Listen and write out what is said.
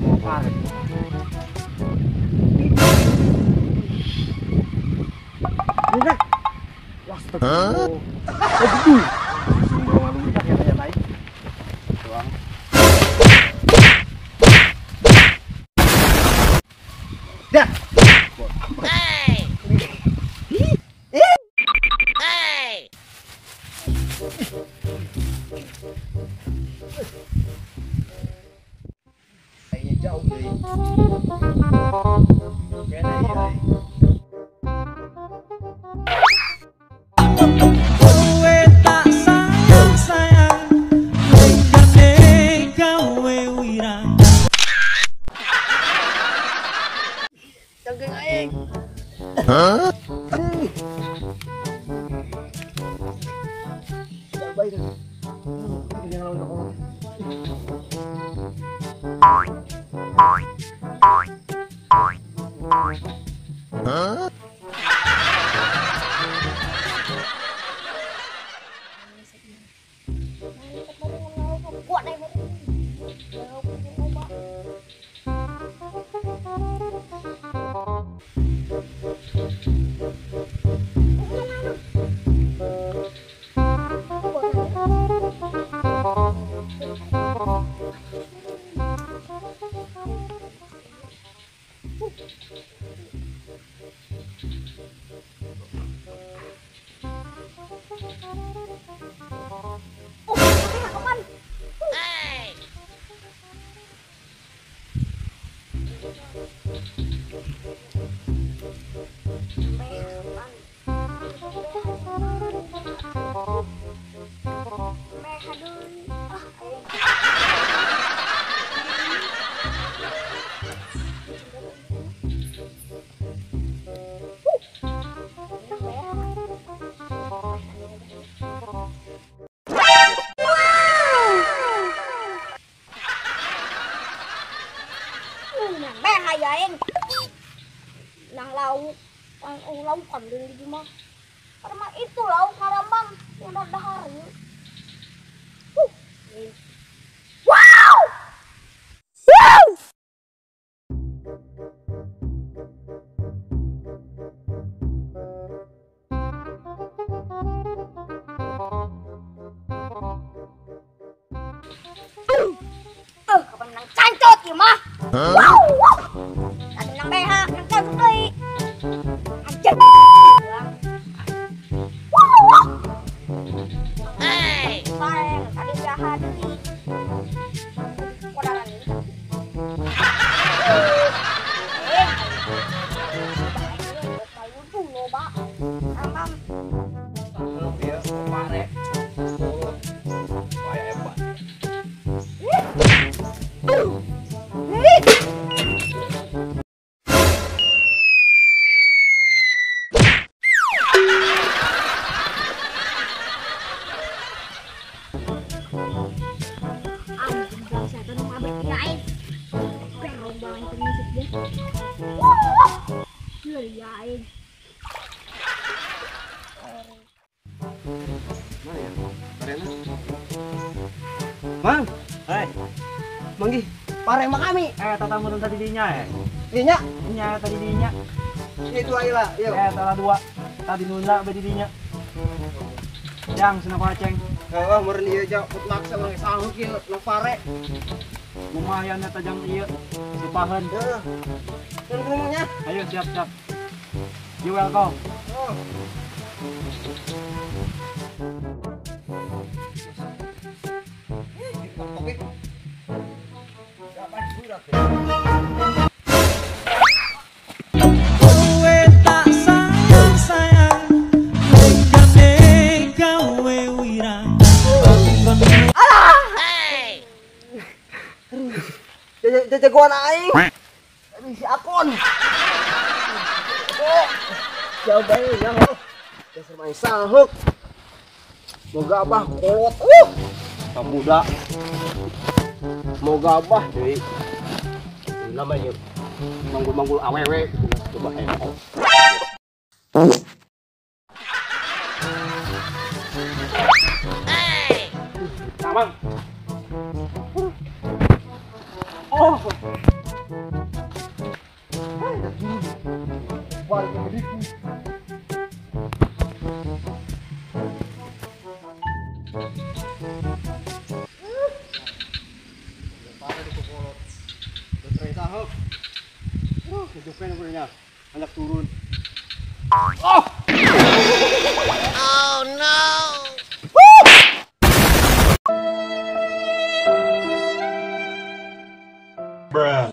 mau karet. Ini wah, astagfirullah. Aduh. Semua lu udah kayak naik. Doang. Dah. Hey. Hey. Kayaknya jauh deh. Kayaknya iya. Jangan aing. Hah? Baik kan. Jangan lawan aku. Hah? Nang lauk, lauk kan dari di mah. Karena itu lauk karambang yang udah hari. Wow! Wow! Kapan nang cancot ya mah? Wow! Tadi nang BH, nang cancot deui. Anjir. Wow! Hey, bareng tadi jahat deui. Kodaran ini. Malu tuh loba. Amam. Dia kemarin. Wah, hebat. Mana ya? Arena. Mang, manggi, Pare mah kami. tatamu tadi dinya Dinya, Dinya tadi dinya. itu aila, yuk. Tala dua. Tadi nunda bedi dinya. Yang senapa ceng. Heeh, meureun ieu jauh maksa mah sanggup ieu nu pare. Lumayan eta jang ieu. Sipaheun. Heeh. Ngomongnya. Ayo siap. You welcome. Oh. Oke. Siapa sudah? Jagoan aing. Aduh si Apon. Jauh bae ya. Dasar main sahuk. Moga abah kolot. Pemuda. Moga abah deui. Namanya manggul-manggul awewe coba heboh. Hey. Tamang. Oh. Balik ke diriku. Para di kukolot. Betray tahap. Hidupin ko niya. Anak turun. Oh! Oh no! Bruh.